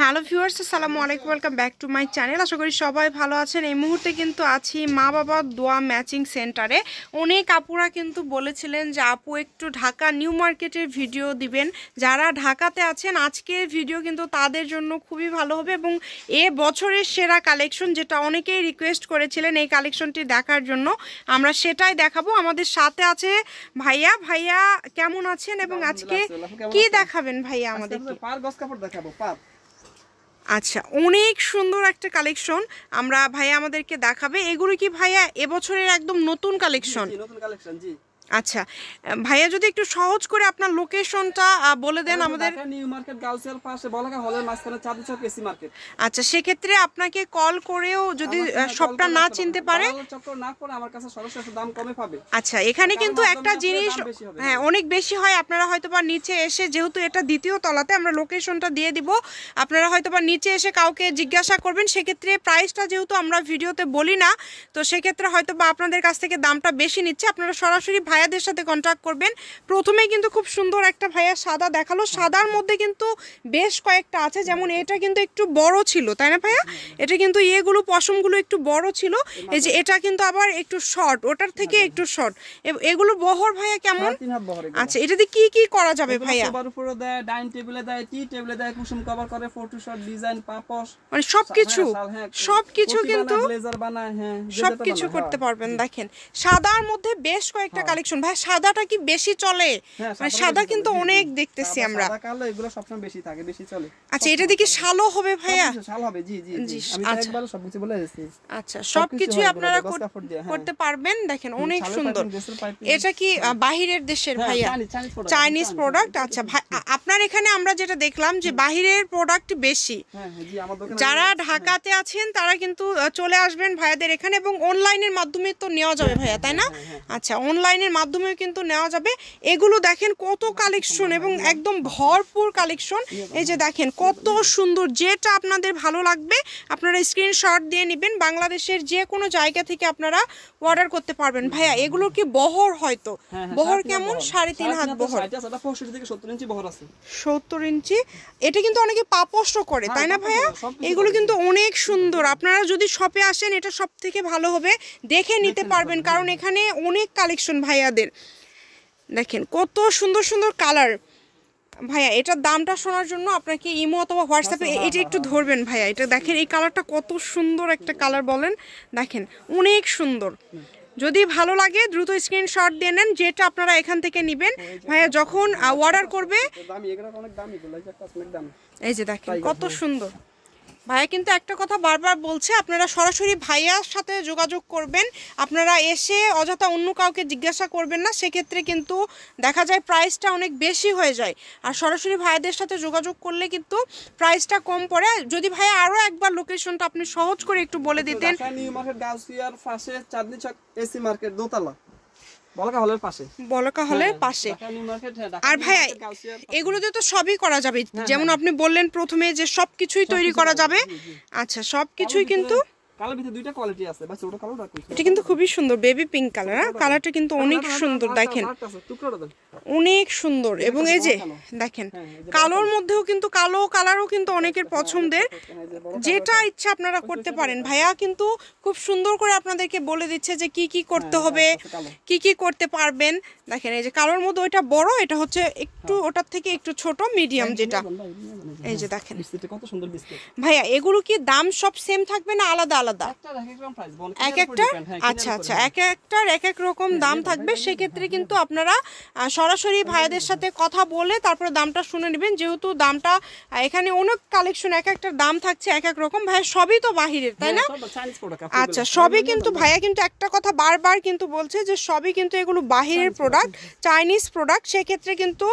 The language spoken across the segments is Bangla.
হ্যালো ভিউয়ার্স, আসসালামু আলাইকুম, welcome back to my channel. আশা করি সবাই ভালো আছেন। এই মুহূর্তে কিন্তু আছি মা বাবা দোয়া ম্যাচিং সেন্টারে। অনেক আপুরা কিন্তু বলেছিলেন যে আপু একটু ঢাকা নিউ মার্কেটের ভিডিও দিবেন। যারা ঢাকাতে আছেন আজকের ভিডিও কিন্তু তাদের জন্য খুবই ভালো হবে এবং এ বছরের সেরা কালেকশন, যেটা অনেকেই রিকোয়েস্ট করেছিলেন এই কালেকশনটি দেখার জন্য, আমরা সেটাই দেখাবো। আমাদের সাথে আছে ভাইয়া। ভাইয়া কেমন আছেন এবং আজকে কি দেখাবেন ভাইয়া আমাদেরকে? পার গস কাপড় দেখাবো পার। আচ্ছা, অনেক সুন্দর একটা কালেকশন আমরা ভাইয়া আমাদেরকে দেখাবে। এগুলো কি ভাইয়া এবছরের একদম নতুন কালেকশন? নতুন কালেকশন, জি। আচ্ছা ভাইয়া, যদি একটু সহজ করে আপনার লোকেশনটা বলে দেন আমাদের। ঢাকা নিউ মার্কেট গাউসিয়ার পাশে বলাকা হলের মাঝখানে চাঁদনি চক এসি মার্কেট। আচ্ছা, সেক্ষেত্রে আপনাকে কল করেও যদি সবটা না চিনতে পারে, চক্কর না করে আমার কাছে সরাসরি দাম কমে পাবে। আচ্ছা, এখানে কিন্তু একটা জিনিস হ্যাঁ অনেক বেশি হয়। আপনারা হয়তোবা নিচে এসে, যেহেতু এটা দ্বিতীয় তলাতে, আমরা লোকেশনটা দিয়ে দিব, আপনারা হয়তোবা নিচে এসে কাউকে জিজ্ঞাসা করবেন। সেক্ষেত্রে প্রাইসটা যেহেতু আমরা ভিডিওতে বলি না, তো সেক্ষেত্রে হয়তোবা আপনাদের কাছ থেকে দামটা বেশি নিচ্ছে। আপনারা সরাসরি ভাইয়াদের সাথে কন্ট্যাক্ট করবেন। প্রথমেই কিন্তু খুব সুন্দর একটা ভাইয়া সাদা দেখালো। সাদার মধ্যে কিন্তু বেশ কয়েকটা আছে, যেমন এটা কিন্তু একটু বড় ছিল, তাই না ভাইয়া? এটা কিন্তু ইয়েগুলো পশমগুলো একটু বড় ছিল। এই যে এটা কিন্তু আবার একটু শর্ট, ওটার থেকে একটু শর্ট। এগুলো বহর ভাইয়া কেমন? আচ্ছা, এটাতে কি কি করা যাবে ভাইয়া? সোফার উপরে দেয়, ডাইনিং টেবিলে দেয়, টি টেবিলে দেয়, কুসুম কভার করে, ফটো শট, ডিজাইন, পাপোশ, মানে সবকিছু কিন্তু ব্লেজার বানায়। হ্যাঁ, সবকিছু করতে পারবেন। দেখেন সাদার মধ্যে বেশ কয়েকটা কালেকশন। ভাই সাদাটা কি বেশি চলে? মানে সাদা কিন্তু অনেক দেখতেছি আমরা। সাদা কালো এগুলো সবসময় বেশি থাকে, বেশি চলে। আচ্ছা, এটা দেখি শালো হবে ভাইয়া? শালো হবে, জি জি জি। আমি তো একবার সবকিছু বলে দিয়েছি। আচ্ছা, সবকিছু আপনারা করতে পারবেন। দেখেন অনেক সুন্দর। এটা কি বাহিরের দেশের ভাইয়া? Chinese product. আচ্ছা ভাই, আপনার এখানে আমরা যেটা দেখলাম যে বাহিরের প্রোডাক্ট বেশি। যারা ঢাকাতে আছেন তারা কিন্তু চলে আসবেন ভাইয়াদের এখানে, এবং অনলাইনের মাধ্যমে তো নেওয়া যাবে ভাইয়া, তাই না? আচ্ছা, অনলাইনের মাধ্যমেও কিন্তু নেওয়া যাবে। এগুলো দেখেন কত কালেকশন এবং একদম ভরপুর কালেকশন। এই যে দেখেন কত সুন্দর। যেটা আপনাদের ভালো লাগবে আপনারা স্ক্রিনশট দিয়ে নেবেন। বাংলাদেশের যে কোনো জায়গা থেকে আপনারা অর্ডার করতে পারবেন। ভাইয়া এগুলো কি বহর? হয়তো বহর কেমন? 3.5 হাত বহর, 70 ইঞ্চি। এটা কিন্তু অনেকে পাপোশ করে, তাই না ভাইয়া? এগুলো কিন্তু অনেক সুন্দর। আপনারা যদি শপে আসেন এটা সব থেকে ভালো হবে, দেখে নিতে পারবেন, কারণ এখানে অনেক কালেকশন ভাইয়াদের। দেখেন কত সুন্দর সুন্দর কালার। ভাইয়া এটার দামটা শোনার জন্য আপনাকে ইমো অথবা হোয়াটসঅ্যাপে এটা একটু ধরবেন ভাইয়া। এটা দেখেন, এই কালারটা কত সুন্দর একটা কালার, বলেন। দেখেন অনেক সুন্দর। যদি ভালো লাগে দ্রুত স্ক্রিনশট দিয়ে নেন, যেটা আপনারা এখান থেকে নেবেন। ভাইয়া যখন অর্ডার করবে, এই যে দেখেন কত সুন্দর। ভাইয়া কিন্তু একটা কথা বারবার বলছে, আপনারা সরাসরি ভাইয়ার সাথে যোগাযোগ করবেন। আপনারা এসে অযথা অন্য কাউকে জিজ্ঞাসা করবেন না, সেক্ষেত্রে কিন্তু দেখা যায় প্রাইসটা অনেক বেশি হয়ে যায়। আর সরাসরি ভাইয়াদের সাথে যোগাযোগ করলে কিন্তু প্রাইসটা কম পড়ে। যদি ভাইয়া আরও একবার লোকেশনটা আপনি সহজ করে একটু বলে দিতেন। নিউ মার্কেট গাউসিয়ার পাশে চাঁদনি চক এসি মার্কেট দোতলা, বলাকা হলের পাশে। বলাকা হলের পাশে। আর ভাইয়া এগুলোতে তো সবই করা যাবে, যেমন আপনি বললেন প্রথমে যে সবকিছুই তৈরি করা যাবে। আচ্ছা, সবকিছুই কিন্তু কালার ভিতরে দুইটা কোয়ালিটি আছে, বা ছোট কালার রাখুন। এটা কিন্তু খুবই সুন্দর, বেবি পিঙ্ক কালার। হ্যাঁ, কালারটা কিন্তু অনেক সুন্দর। দেখেন অনেক সুন্দর। এবং এই যে দেখেন কালোর মধ্যেও কিন্তু, কালো কালারও কিন্তু অনেকের পছন্দের। যেটা ইচ্ছা আপনারা করতে পারেন। ভাইয়া কিন্তু খুব সুন্দর করে আপনাদেরকে বলে দিচ্ছে যে কি কি করতে হবে, কি কি করতে পারবেন। দেখেন এই যে কালোর মধ্যে ওইটা বড়, এটা হচ্ছে একটু ওটার থেকে একটু ছোট, মিডিয়াম যেটা। এই যে দেখেন কত সুন্দর। ভাইয়া এগুলো কি দাম সব সেম থাকবে না আলাদা আলাদা? এক একটা? আচ্ছা আচ্ছা, এক একটার এক এক রকম দাম থাকবে। সেক্ষেত্রে কিন্তু আপনারা সরাসরি ভাইয়াদের সাথে কথা বলে তারপরে দামটা শুনে নেবেন, যেহেতু দামটা এখানে অনেক কালেকশন, এক একটার দাম থাকছে এক এক রকম। ভাইয়া সবই তো বাহিরের, তাই না? আচ্ছা, সবই কিন্তু ভাইয়া কিন্তু একটা কথা বারবার কিন্তু বলছে যে সবই কিন্তু এগুলো বাহিরের প্রোডাক্ট, চাইনিজ প্রোডাক্ট। সেক্ষেত্রে কিন্তু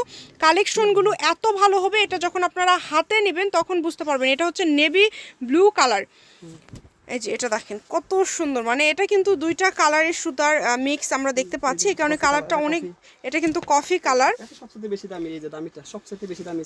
কালেকশনগুলো এত ভালো হবে, এটা যখন আপনারা হাতে নেবেন তখন বুঝতে পারবেন। এটা হচ্ছে নেভি ব্লু কালার। এই যে এটা দেখেন কত সুন্দর, মানে এটা কিন্তু দুইটা কালারের সুতার মিক্স আমরা দেখতে পাচ্ছি, এই কারণে কালারটা অনেক, এটা কিন্তু কফি কালার। সবচেয়ে বেশি দামি এই যে দামিটা, সবচেয়ে বেশি দামি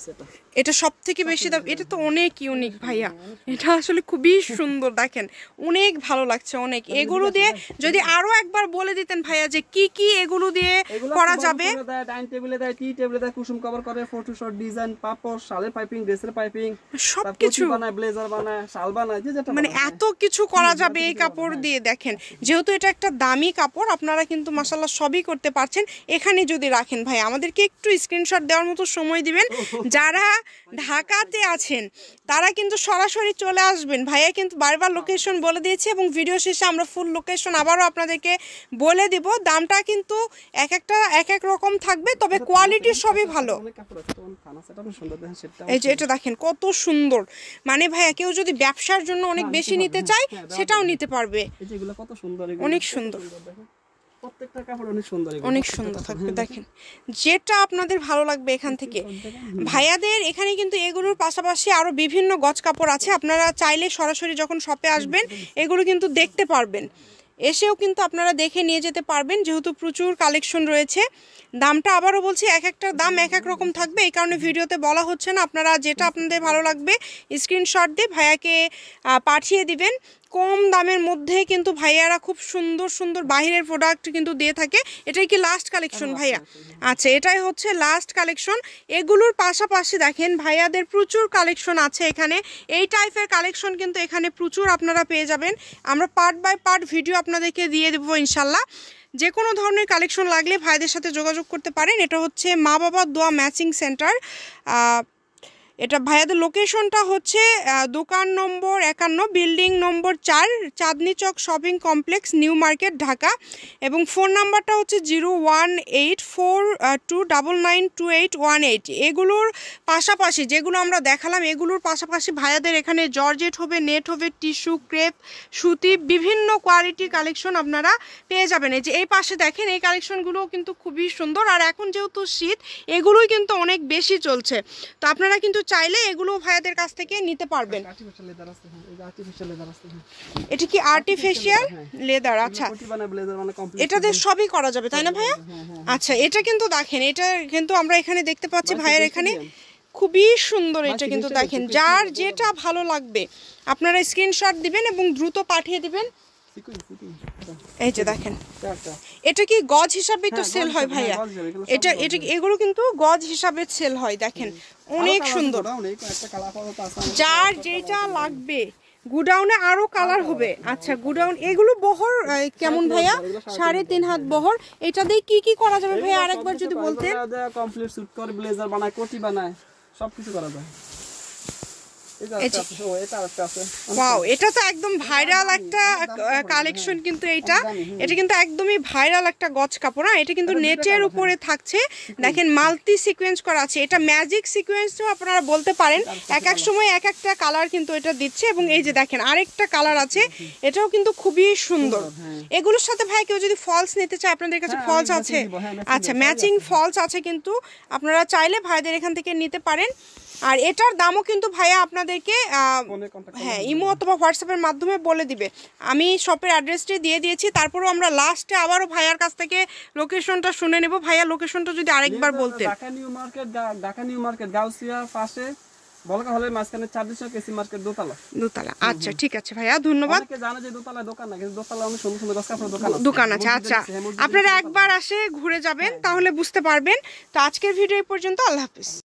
এটা সবথেকে বেশি দাম। এটা তো অনেক ইউনিক ভাইয়া, এটা আসলে খুবই সুন্দর, দেখেন অনেক ভালো লাগছে অনেক। এগুলো দিয়ে যদি আরো একবার বলে দিতেন ভাইয়া যে কি কি এগুলো দিয়ে করা যাবে। ডাইনিং টেবিলে দেয়, টি টেবিলে দেয়, কুসুম কভার করে, ফটো শট ডিজাইন, পাপড়, শালের পাইপিং, ড্রেসের পাইপিং, সবকিছু বানায়, ব্লেজার বানায়, শাল বানায়, যে যেটা মানে এত কিছু করা যাবে এই কাপড় দিয়ে। দেখেন যেহেতু এটা একটা দামি কাপড়, আপনারা কিন্তু মাশাআল্লাহ সবই করতে পারছেন। এখানে যদি রাখেন ভাই, আমাদেরকে একটু স্ক্রিনশট দেওয়ার মতো সময় দিবেন। যারা ঢাকাতে আছেন তারা কিন্তু সরাসরি চলে আসবেন। ভাইয়া কিন্তু বারবার লোকেশন বলে দিয়েছে এবং ভিডিও শেষে আমরা ফুল লোকেশন আবারও আপনাদেরকে বলে দিব। দামটা কিন্তু এক এক রকম থাকবে, তবে কোয়ালিটি সবই ভালো। এই যে এটা দেখেন কত সুন্দর, মানে ভাইয়া কেউ যদি ব্যবসার জন্য অনেক বেশি নিতে চায় সেটাও নিতে পারবে। এই যে এগুলো কত সুন্দর, অনেক সুন্দর, প্রত্যেকটা কাপড় অনেক সুন্দর, অনেক সুন্দর থাকবে। দেখেন যেটা আপনাদের ভালো লাগবে এখান থেকে। ভাইয়াদের এখানে কিন্তু এগুলোর পাশাপাশি আরো বিভিন্ন গজ কাপড় আছে, আপনারা চাইলে সরাসরি যখন শপে আসবেন এগুলো কিন্তু দেখতে পারবেন, এসেও কিন্তু আপনারা দেখে নিয়ে যেতে পারবেন, যেহেতু প্রচুর কালেকশন রয়েছে। দামটা আবারও বলছি এক একটা দাম এক এক রকম থাকবে, এই কারণে ভিডিওতে বলা হচ্ছে না। আপনারা যেটা আপনাদের ভালো লাগবে স্ক্রিনশট দিয়ে ভাইয়াকে পাঠিয়ে দিবেন। কম দামের মধ্যে কিন্তু ভাইয়ারা খুব সুন্দর সুন্দর বাহিরের প্রোডাক্ট কিন্তু দিয়ে থাকে। এটাই কি লাস্ট কালেকশন ভাইয়া? আচ্ছা, এটাই হচ্ছে লাস্ট কালেকশন। এগুলোর পাশাপাশি দেখেন ভাইয়াদের প্রচুর কালেকশন আছে এখানে। এই টাইপের কালেকশন কিন্তু এখানে প্রচুর আপনারা পেয়ে যাবেন। আমরা পার্ট বাই পার্ট ভিডিও আপনাদেরকে দিয়ে দেবো ইনশাল্লাহ। যে কোনো ধরনের কালেকশন লাগলে ভাইদের সাথে যোগাযোগ করতে পারেন। এটা হচ্ছে মা বাবার দোয়া ম্যাচিং সেন্টার। এটা ভাইয়াদের লোকেশনটা হচ্ছে দোকান number 51, building number 4, Chandni Chowk shopping complex, new market, Dhaka. এবং ফোন নাম্বারটা হচ্ছে 01842992818। এগুলোর পাশাপাশি যেগুলো আমরা দেখালাম, এগুলোর পাশাপাশি ভাইয়াদের এখানে জর্জেট হবে, নেট হবে, টিস্যু, ক্রেপ, সুতি, বিভিন্ন কোয়ালিটি কালেকশন আপনারা পেয়ে যাবেন। এই যে এই পাশে দেখেন, এই কালেকশনগুলোও কিন্তু খুবই সুন্দর। আর এখন যেহেতু শীত, এগুলোই কিন্তু অনেক বেশি চলছে, তো আপনারা কিন্তু চাইলে এগুলো ভাইয়াদের কাছ থেকে নিতে পারবেন। এটা কি আর্টিফিশিয়াল লেদার? আচ্ছা, এটাতে সবই করা যাবে তাই না ভাইয়া? আচ্ছা, এটা কিন্তু দেখেন, এটা কিন্তু আমরা এখানে দেখতে পাচ্ছি ভাইয়ার এখানে খুবই সুন্দর। এটা কিন্তু দেখেন, যার যেটা ভালো লাগবে আপনারা স্ক্রিনশট দিবেন এবং দ্রুত পাঠিয়ে দিবেন। এই যে দেখেন, এটা কি গজ হিসাবে তো সেল হয় ভাইয়া? এটা এগুলো কিন্তু গজ হিসাবে সেল হয়। দেখেন অনেক সুন্দর, যার যেটা লাগবে। গুডাউনে আরো কালার হবে। আচ্ছা, গুডাউন এগুলো বহর কেমন ভাইয়া? 3.5 হাত বহর। এটা দিয়ে কি কি করা যাবে ভাইয়া আরেকবার যদি বলতেন? কমপ্লিট স্যুট করে, ব্লেজার বানায়, কোটি বানায়, সবকিছু করা যায়। ওয়াও, এটা তো একদম ভাইরাল একটা কালেকশন কিন্তু এটা কিন্তু একদমই ভাইরাল একটা গজ কাপড়। এটা কিন্তু নেটের উপরে থাকছে, দেখেন মাল্টি সিকোয়েন্স করা আছে। এটা ম্যাজিক সিকোয়েন্সও আপনারা বলতে পারেন। এক এক সময় এক একটা কালার কিন্তু এটা দিচ্ছে। এবং এই যে দেখেন আরেকটা কালার আছে, এটাও কিন্তু খুবই সুন্দর। এগুলোর সাথে ভাই কেউ যদি ফলস নিতে চায়, আপনাদের কাছে ফলস আছে? আচ্ছা, ম্যাচিং ফলস আছে, কিন্তু আপনারা চাইলে ভাইদের এখান থেকে নিতে পারেন। আর এটার দামও কিন্তু ভাইয়া আপনাদেরকে হ্যাঁ ইমো অথবা হোয়াটসঅ্যাপের মাধ্যমে বলে দিবে। আমি শপের অ্যাড্রেসটি দিয়ে দিয়েছি, তারপরেও আমরা লাস্টে আবারও ভাইয়ার কাছ থেকে লোকেশনটা শুনে নেব। ভাইয়া লোকেশনটা যদি আরেকবার বলতেন। ঢাকা নিউ মার্কেট গাউসিয়া পাশে বলকা হলের মাঝখানে চাঁদনি চক এসি মার্কেট, দোতলা। আচ্ছা ঠিক আছে ভাইয়া, ধন্যবাদ। অনেকে জানে যে দোতলায় দোকান না, কিন্তু দোতলা অনেক সুন্দর সুন্দর দোকান আছে। আচ্ছা, আপনারা একবার আসে ঘুরে যাবেন, তাহলে বুঝতে পারবেন। তো আজকের ভিডিও এই পর্যন্ত, আল্লাহ হাফেজ।